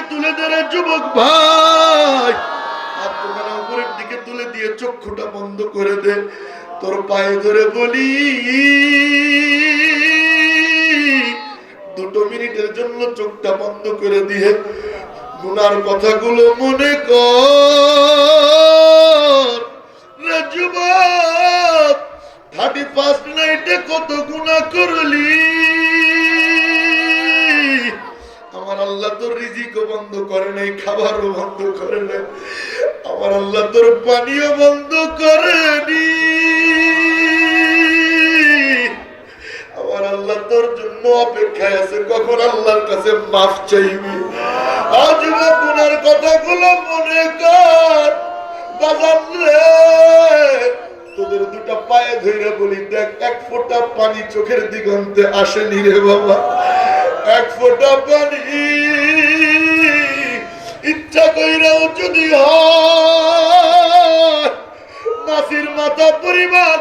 তুলে দে রে যুবক ভাই, হাত দুখানা উপরের দিকে তুলে দিয়ে চক্ষুটা বন্ধ করে দে। তোর পায়ে ধরে বলি 2 মিনিটের জন্য চোখটা বন্ধ করে দিয়ে গুনার কথাগুলো মনে কর রে যুবক। 31 নাইটে কত গুনাহ করলি, আমার আল্লাহ তোর রিজিকও বন্ধ করে নাই, খাবারও বন্ধ করে নাই, আমার আল্লাহ তোর পানিও বন্ধ করেনি। আমার আল্লাহ তোর জন্য অপেক্ষায় আছে কখন আল্লাহর কাছে মাফ চাইবি। আজ গুনার কথাগুলো মনে কর বাজান রে। তোদের 2টা পায়ে ধরে বলি, দেখ 1 ফোঁটা পানি চোখের দিগন্তে আসেনি রে বাবা, 1 ফোঁটা পানি ইচ্ছা কইরাও যদি হয় মাছির মাথা পরিমাণ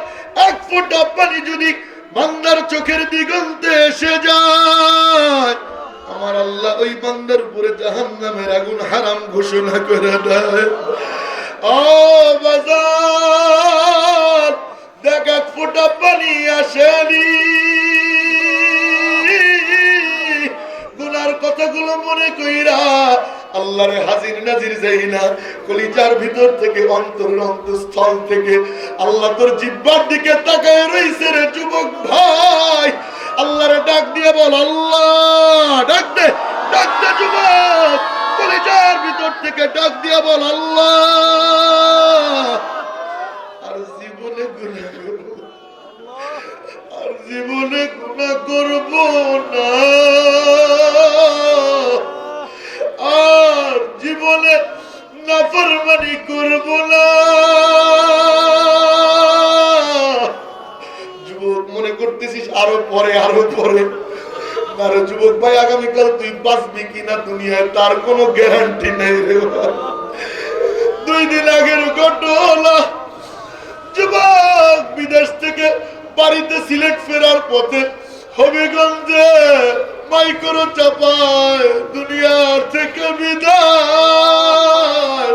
1 ফোঁটা পানি যদি বান্দার চোখের দিগন্তে এসে যায়, আমার আল্লাহ ওই বান্দার উপরে জাহান্নামের আগুন হারাম ঘোষণা করে দেয়। ও বাজার দেখ 1 ফোঁটা পানি আসেনি। গুনার কথাগুলো মনে কইরা আল্লাহরে হাজির নাজির যাই না, কলিজার ভিতর থেকে অন্তরের অন্তঃস্থল থেকে আল্লাহ তোর জিহ্বার দিকে তাকায় রইছে রে যুবক ভাই। আল্লাহরে ডাক দিয়ে বল আল্লাহ, ডাক দে যুবক, কলিজার ভিতর থেকে ডাক দিয়ে বল আল্লাহ। আর জীবনে গুনাহ করব, আর জীবনে গুনাহ করব না, আর জীবনে নাফরমানি করব না। যুবক মনে করতেছিস আরো পরে আরে যুবক ভাই, আগামীকাল তুই বাঁচবি কিনা দুনিয়ায় তার কোনো গ্যারান্টি নেই রে। 2 দিন আগের ঘটনা, যুবক বিদেশ থেকে বাড়িতে সিলেট ফেরার পথে হবিগঞ্জে মাইক্রো চাপায় দুনিয়ার থেকে বিদায়।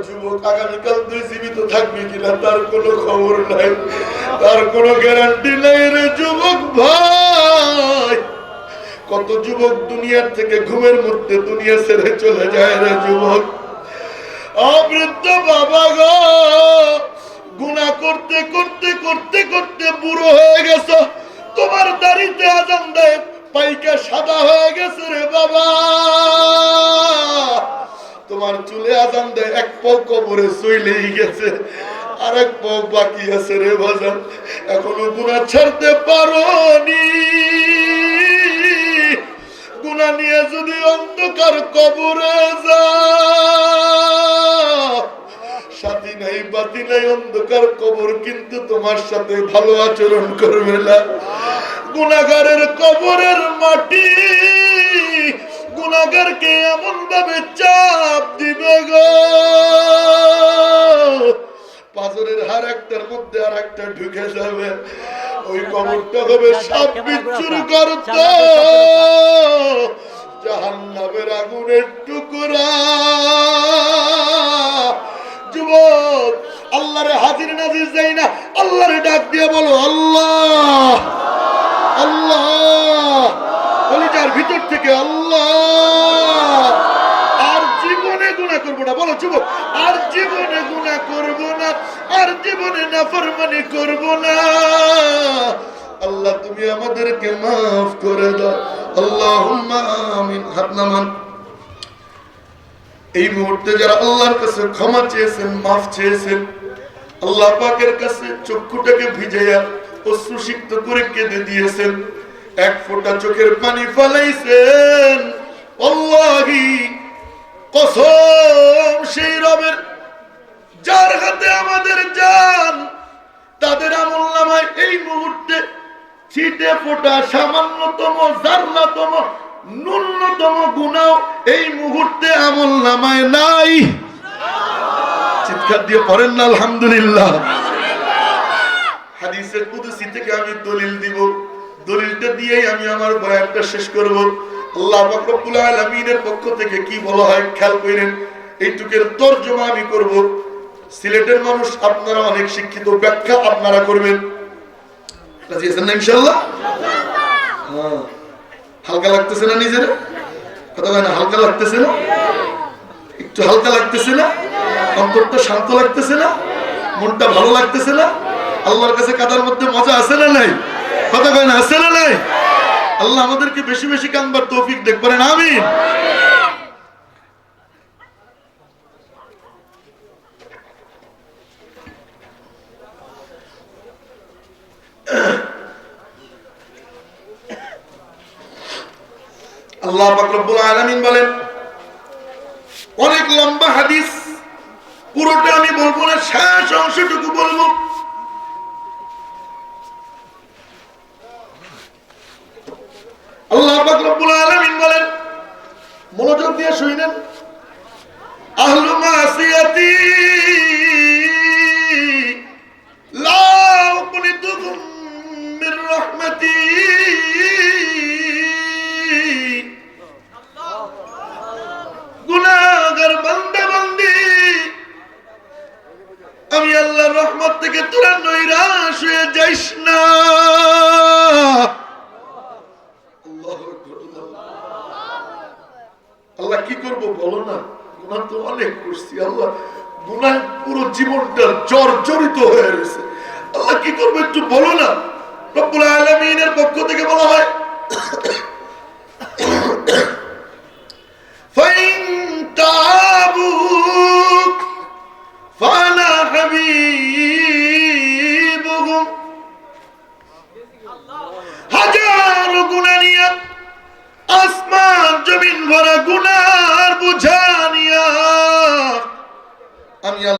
যুবক আগামীকাল তুই জীবিত থাকবি কিনা তার কোনো খবর নাই, তার কোনো গ্যারান্টি নাই রে যুবক ভাই। কত যুবক দুনিয়ার থেকে ঘুমের মধ্যে দুনিয়া ছেড়ে চলে যায় রে যুবক। বৃদ্ধ বাবা গো, গুনাহ করতে করতে করতে করতে বুড়ো হয়ে গেছো, তোমার দাড়িতে আজান দেয় পাইকা সাদা হয়ে গেছে রে বাবা, তোমার চুলে আজান দেয় 1 পাও কবরে চলেই গেছে, আর 1 পাও বাকি আছে রে বাজান, এখনো গুনাহ ছাড়তে পারোনি। গুনাহ নিয়ে যদি অন্ধকার কবরে যাও, সাথী নাই বাতি নাই, অন্ধকার কবর কিন্তু তোমার সাথে ভালো আচরণ করবে না। গুনাহগারের কবরের মাটি গুনাহগারকে এমন ভাবে চাপ দিবে গো, পাথরের হার একটার মধ্যে আর একটা ঢুকে যাবে, ওই কবরটা হবে সাপ বিচ্ছুর গর্ত, জাহান্নামের আগুনের টুকরা। যুবক আল্লাহরে হাজির নাজির যাই না, আল্লাহরে ডাক দিয়ে বলো আল্লাহ আল্লাহ, কলিজার ভিতর থেকে আল্লাহ। আর জীবনে গুনাহ করব না, বলো যুবক, আর জীবনে গুনাহ করব না, আর জীবনে নাফরমানি করব না। আল্লাহ তুমি আমাদেরকে মাফ করে দাও, আল্লাহুম্মা আমিন। হাত নামান। এই মুহূর্তে যারা আল্লাহর কাছে ক্ষমা চেয়েছেন, মাফ চেয়েছেন, আল্লাহ পাকের কাছে চক্ষুটাকে ভিজাইয়া অশ্রুসিক্ত করে কেঁদে দিয়েছেন, 1 ফোঁটা চোখের পানি ফেলাইছেন, আল্লাহি কসম সেই রবের যার হাতে আমাদের জান, তাদের আমলনামায় এই মুহূর্তে ছিটে ফোঁটা সামান্যতম জাররাতম ন্যূনতম গুনাহ এই মুহূর্তে আমলনামায় নাই। চিৎকার দিয়ে পড়েন না আলহামদুলিল্লাহ। হাদিসে কুদসি থেকে আমি দলিল দিব, দলিলটা দিয়েই আমি আমার বয়ানটা শেষ করব। আল্লাহ পাক রব্বুল আলামিনের পক্ষ থেকে কি বলা হয় খেয়াল করেন, এইটুকের তরজমা আমি করব। সিলেটের মানুষ আপনারা অনেক শিক্ষিত, ব্যাখ্যা আপনারা করবেন। রাজি আছেন না ইনশাআল্লাহ? হ্যাঁ, হালকা লাগতেছে না নিজের কথা বলে না? হালকা লাগতেছে না? একটু হালকা লাগতেছে না? অন্তরটা শান্ত লাগতেছে না? মনটা ভালো লাগতেছে না? আল্লাহর কাছে কাদার মধ্যে মজা আছে না নাই? কথা কয় না, আছে না নাই? আল্লাহ আমাদেরকে বেশি বেশি কানবার তৌফিক দেখ, বলেন আমিন। আল্লাহ পাক রব্বুল আলামিন বলেন, অনেক লম্বা হাদিস, পুরোটা আমি বলবো না, শেষ অংশটুকু বলবো। আল্লাহ পাক রব্বুল আলামিন বলেন, মনোযোগ দিয়ে শুনেন, আহলু মাসিয়াতি লা উকনিতুকুম মির রাহমাতি, গুনাহগার বান্দা বান্দি আমি আল্লাহর রহমত থেকে তোরা নৈরাশ হয়ে যাইস না। আল্লাহ কি করব বলো না, গুনাহ তো অনেক করছি আল্লাহ, গুনাহ পুরো জীবনটা জর্জরিত হয়ে রয়েছে, আল্লাহ কি করব একটু বলো না। রব্বুল আলামিনের পক্ষ থেকে বলা হয়, ফাইন তাবু ফানা হাবিবুহুম, হাজার গুনাহ নিয়ে, আসমান জমিন ভরা গুনার বুঝা নিয়া আমি